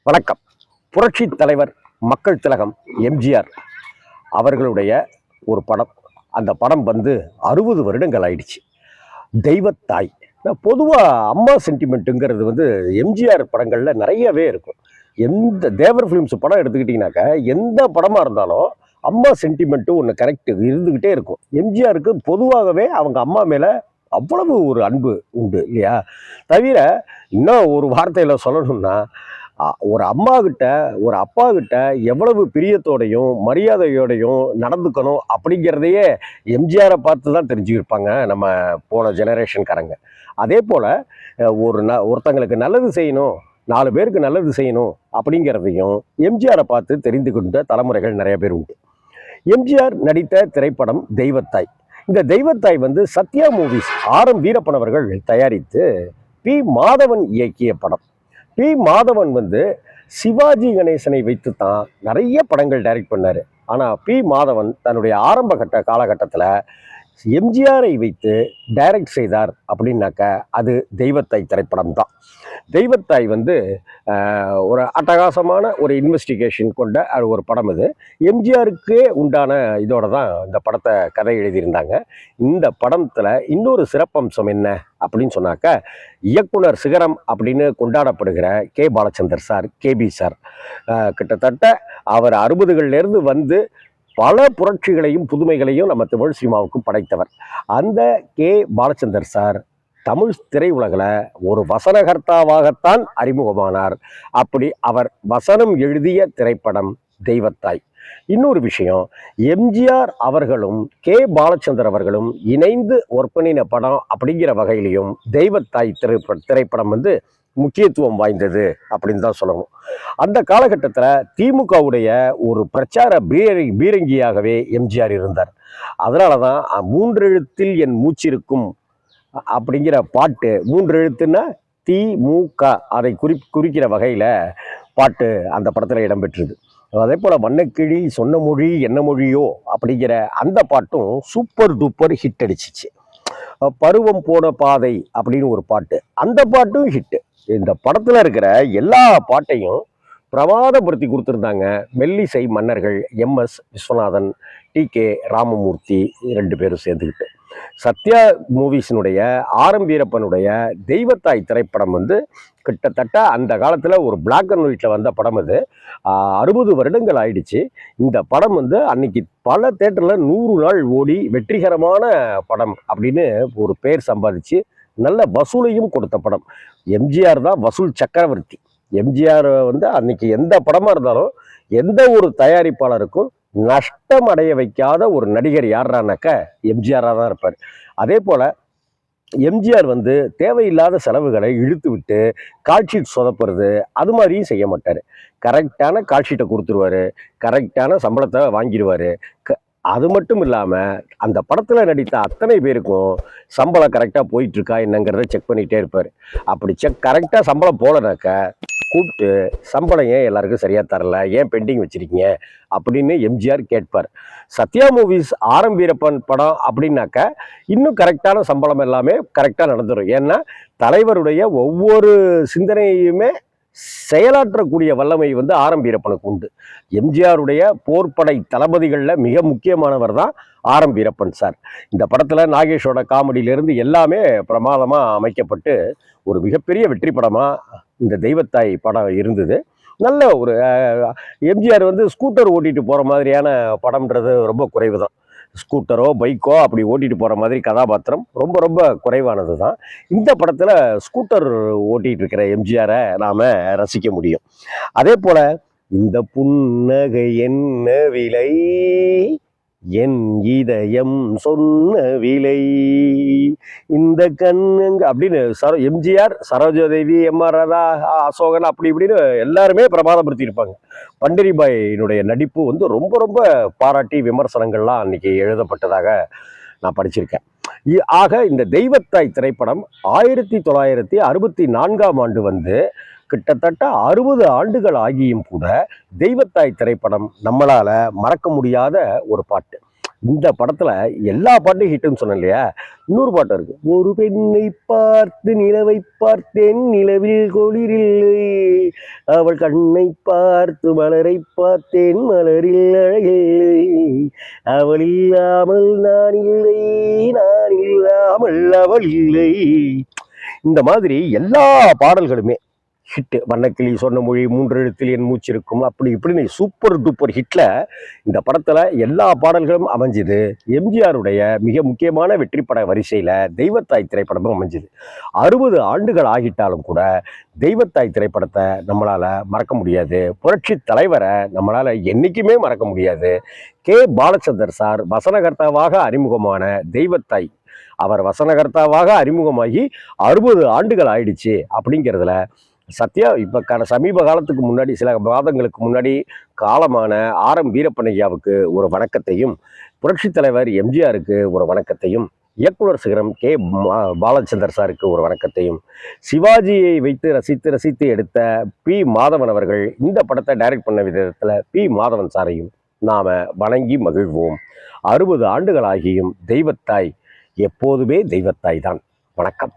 வணக்கம். புரட்சி தலைவர் மக்கள் திலகம் எம்ஜிஆர் அவர்களுடைய ஒரு படம். அந்த படம் வந்து 60 வருடங்கள் ஆயிடுச்சு. தெய்வத்தாய். பொதுவாக அம்மா சென்டிமெண்ட்டுங்கிறது வந்து எம்ஜிஆர் படங்களில் நிறையவே இருக்கும். எந்த தேவர் ஃபிலிம்ஸ் படம் எடுத்துக்கிட்டிங்கனாக்கா எந்த படமாக இருந்தாலும் அம்மா சென்டிமெண்ட்டு ஒன்று கரெக்டு இருந்துக்கிட்டே இருக்கும். எம்ஜிஆருக்கு பொதுவாகவே அவங்க அம்மா மேலே அவ்வளவு ஒரு அன்பு உண்டு இல்லையா? தவிர இன்னும் ஒரு வார்த்தையில் சொல்லணும்னா, ஒரு அம்மா கிட்ட ஒரு அப்பா கிட்ட எவ்வளவு பிரியத்தோடையும் மரியாதையோடையும் நடந்துக்கணும் அப்படிங்கிறதையே எம்ஜிஆரை பார்த்து தான் தெரிஞ்சுக்கிருப்பாங்க நம்ம போன ஜெனரேஷன்காரங்க. அதே போல் ஒருத்தங்களுக்கு நல்லது செய்யணும், 4 பேருக்கு நல்லது செய்யணும் அப்படிங்கிறதையும் எம்ஜிஆரை பார்த்து தெரிந்து கொண்ட தலைமுறைகள் நிறைய பேர் உண்டு. எம்ஜிஆர் நடித்த திரைப்படம் தெய்வத்தாய். இந்த தெய்வத்தாய் வந்து சத்யா மூவிஸ் ஆர்.எம். வீரப்பன் அவர்கள் தயாரித்து பி. மாதவன் இயக்கிய படம். பி. மாதவன் வந்து சிவாஜி கணேசனை வைத்து தான் நிறைய படங்கள் டைரக்ட் பண்ணார். ஆனால் பி. மாதவன் தன்னுடைய ஆரம்ப காலகட்டத்தில் எம்ஜிஆரை வைத்து டைரக்ட் செய்தார் அப்படின்னாக்க அது தெய்வத்தாய் திரைப்படம் தான். தெய்வத்தாய் வந்து ஒரு அட்டகாசமான ஒரு இன்வெஸ்டிகேஷன் கொண்ட ஒரு படம். இது எம்ஜிஆருக்கே உண்டான இதோட தான் இந்த படத்தை கதை எழுதியிருந்தாங்க. இந்த படத்தில் இன்னொரு சிறப்பம்சம் என்ன அப்படின்னு சொன்னாக்க, இயக்குனர் சிகரம் அப்படின்னு கொண்டாடப்படுகிற K. Balachander sir, KP sir, கிட்டத்தட்ட அவர் 60களிலிருந்து வந்து பல புரட்சிகளையும் புதுமைகளையும் நம்ம தமிழ் சினிமாவுக்கு படைத்தவர். அந்த கே. பாலச்சந்தர் சார் தமிழ் திரையுலகில் ஒரு வசனகர்த்தாவாகத்தான் அறிமுகமானார். அப்படி அவர் வசனம் எழுதிய திரைப்படம் தெய்வத்தாய். இன்னொரு விஷயம், எம்ஜிஆர் அவர்களும் கே. பாலச்சந்தர் அவர்களும் இணைந்து ஒர்க் பண்ணின படம் அப்படிங்கிற வகையிலையும் தெய்வத்தாய் திரைப்படம் வந்து முக்கியத்துவம் வாய்ந்தது அப்படின்னு தான் சொல்லணும். அந்த காலகட்டத்தில் திமுகவுடைய ஒரு பிரச்சார பீரங்கியாகவே எம்ஜிஆர் இருந்தார். அதனால தான் 3 எழுத்தில் என் மூச்சிருக்கும் அப்படிங்கிற பாட்டு, 3 எழுத்துன்னா திமுக, அதை குறிக்கிற வகையில் பாட்டு அந்த படத்தில் இடம்பெற்றது. அதே போல் வண்ணக்கிளி சொன்ன மொழி என்ன மொழியோ அப்படிங்கிற அந்த பாட்டும் சூப்பர் டூப்பர் ஹிட் அடிச்சிச்சு. பருவம் போன பாதை அப்படின்னு ஒரு பாட்டு, அந்த பாட்டும் ஹிட்டு. இந்த படத்தில் இருக்கிற எல்லா பாட்டையும் பிரமாதப்படுத்தி கொடுத்துருந்தாங்க மெல்லிசை மன்னர்கள் எம்.எஸ். விஸ்வநாதன், டி.கே. ராமமூர்த்தி 2 பேரும் சேர்ந்துக்கிட்டு. சத்யா மூவிஸினுடைய ஆர்.எம். வீரப்பனுடைய தெய்வத்தாய் திரைப்படம் வந்து கிட்டத்தட்ட அந்த காலத்தில் ஒரு பிளாக் அண்ட் ஒயிட்டில் வந்த படம். அது 60 வருடங்கள் ஆயிடுச்சு. இந்த படம் வந்து அன்னைக்கு பல தேட்டரில் 100 நாள் ஓடி வெற்றிகரமான படம் அப்படின்னு ஒரு பேர் சம்பாதிச்சு நல்ல வசூலையும் கொடுத்த படம். எம்ஜிஆர் தான் வசூல் சக்கரவர்த்தி. எம்ஜிஆர் வந்து அன்னைக்கு எந்த படமாக இருந்தாலும் எந்த ஒரு தயாரிப்பாளருக்கும் நஷ்டம் அடைய வைக்காத ஒரு நடிகர் யாரானாக்க எம்ஜிஆராக தான் இருப்பார். அதே போல் எம்ஜிஆர் வந்து தேவையில்லாத செலவுகளை இழுத்து விட்டு கால்ஷீட் சொதப்புறது அது மாதிரியும் செய்ய மாட்டார். கரெக்டான கால்ஷீட்டை கொடுத்துருவார், கரெக்டான சம்பளத்தை வாங்கிடுவார். அது மட்டும் இல்லாமல் அந்த படத்தில் நடித்த அத்தனை பேருக்கும் சம்பளம் கரெக்டாக போயிட்டுருக்கா என்னங்கிறத செக் பண்ணிகிட்டே இருப்பார். அப்படி கரெக்டாக சம்பளம் போகலனாக்க கூப்பிட்டு சம்பளம் ஏன் எல்லாருக்கும் சரியாக தரல, ஏன் பெண்டிங் வச்சுருக்கீங்க அப்படின்னு எம்ஜிஆர் கேட்பார். Sathya movies RM. வீரப்பன் படம் அப்படின்னாக்க இன்னும் கரெக்டான சம்பளம் எல்லாமே கரெக்டாக நடந்துடும். ஏன்னா தலைவருடைய ஒவ்வொரு சிந்தனையுமே செயலாற்றக்கூடிய வல்லமை வந்து ஆர்.எம். வீரப்பனுக்கு உண்டு. எம்ஜிஆருடைய போர்ப்படை தளபதிகளில் மிக முக்கியமானவர் தான் ஆர்.எம். வீரப்பன் சார். இந்த படத்தில் நாகேஷோட காமெடியிலிருந்து எல்லாமே பிரமாதமாக அமைக்கப்பட்டு ஒரு மிகப்பெரிய வெற்றி படமாக இந்த தெய்வத்தாய் படம் இருந்தது. நல்ல ஒரு எம்ஜிஆர் வந்து ஸ்கூட்டர் ஓட்டிகிட்டு போகிற மாதிரியான படம்ன்றது ரொம்ப குறைவு தான். ஸ்கூட்டரோ பைக்கோ அப்படி ஓட்டிகிட்டு போகிற மாதிரி கதாபாத்திரம் ரொம்ப ரொம்ப குறைவானது தான். இந்த படத்தில் ஸ்கூட்டர் ஓட்டிகிட்டு இருக்கிற எம்ஜிஆரை நாம் ரசிக்க முடியும். அதே போல் இந்த புன்னகை என்ன விலை, என் இதயம் சொன்ன விலை, இந்த கண்ணுங்க அப்படின்னு எம்ஜிஆர், சரோஜாதேவி, எம்.ஆர். ராதா, அசோகன் அப்படி இப்படின்னு எல்லாருமே பிரமாதப்படுத்தியிருப்பாங்க. பண்டரிபாயினுடைய நடிப்பு வந்து ரொம்ப ரொம்ப பாராட்டி விமர்சனங்கள்லாம் அன்னைக்கு எழுதப்பட்டதாக நான் படிச்சிருக்கேன். ஆக இந்த தெய்வத்தாய் திரைப்படம் 1964ஆம் ஆண்டு வந்து கிட்டத்தட்ட 60 ஆண்டுகள் ஆகியும் கூட தெய்வத்தாய் திரைப்படம் நம்மளால் மறக்க முடியாத ஒரு பாட்டு. இந்த படத்துல எல்லா பாட்டும் ஹிட்னு சொன்னேன் இல்லையா, இன்னொரு பாட்டு இருக்கு. ஒரு பெண்ணை பார்த்து நிலவை பார்த்தேன், நிலவில் குளிரில்லை, அவள் கண்ணை பார்த்து மலரை பார்த்தேன், மலரில் அழகில்லை, அவள் இல்லாமல் நான் இல்லை, நான் இல்லாமல் அவள் இல்லை. இந்த மாதிரி எல்லா பாடல்களுமே ஹிட்டு. வண்ணக்கிளி, சொன்ன மொழி, மூன்று எழுத்தில் என் மூச்சு இருக்கும், அப்படி இப்படின்னு சூப்பர் டூப்பர் ஹிட்ல இந்த படத்துல எல்லா பாடல்களும் அமைஞ்சுது. எம்ஜிஆருடைய மிக முக்கியமான வெற்றி பட வரிசையில தெய்வத்தாய் திரைப்படமும் அமைஞ்சுது. 60 ஆண்டுகள் ஆகிட்டாலும் கூட தெய்வத்தாய் திரைப்படத்தை நம்மளால மறக்க முடியாது. புரட்சி தலைவரை நம்மளால என்னைக்குமே மறக்க முடியாது. கே பாலச்சந்தர் சார் வசனகர்த்தாவாக அறிமுகமான தெய்வத்தாய், அவர் வசனகர்த்தாவாக அறிமுகமாகி 60 ஆண்டுகள் ஆயிடுச்சு அப்படிங்கிறதுல சத்யா இப்ப சமீப காலத்துக்கு முன்னாடி, சில மாதங்களுக்கு முன்னாடி காலமான ஆர்.எம். வீரப்பனையாவுக்கு ஒரு வணக்கத்தையும், புரட்சி தலைவர் எம்ஜிஆருக்கு ஒரு வணக்கத்தையும், இயக்குனர் சிகரம் கே பாலச்சந்தர் சாருக்கு ஒரு வணக்கத்தையும், சிவாஜியை வைத்து ரசித்து ரசித்து எடுத்த பி மாதவன் அவர்கள் இந்த படத்தை டைரக்ட் பண்ண விதத்தில் பி மாதவன் சாரையும் நாம வணங்கி மகிழ்வோம். 60 ஆண்டுகள் ஆகியும் தெய்வத்தாய் எப்போதுமே தெய்வத்தாய் தான். வணக்கம்.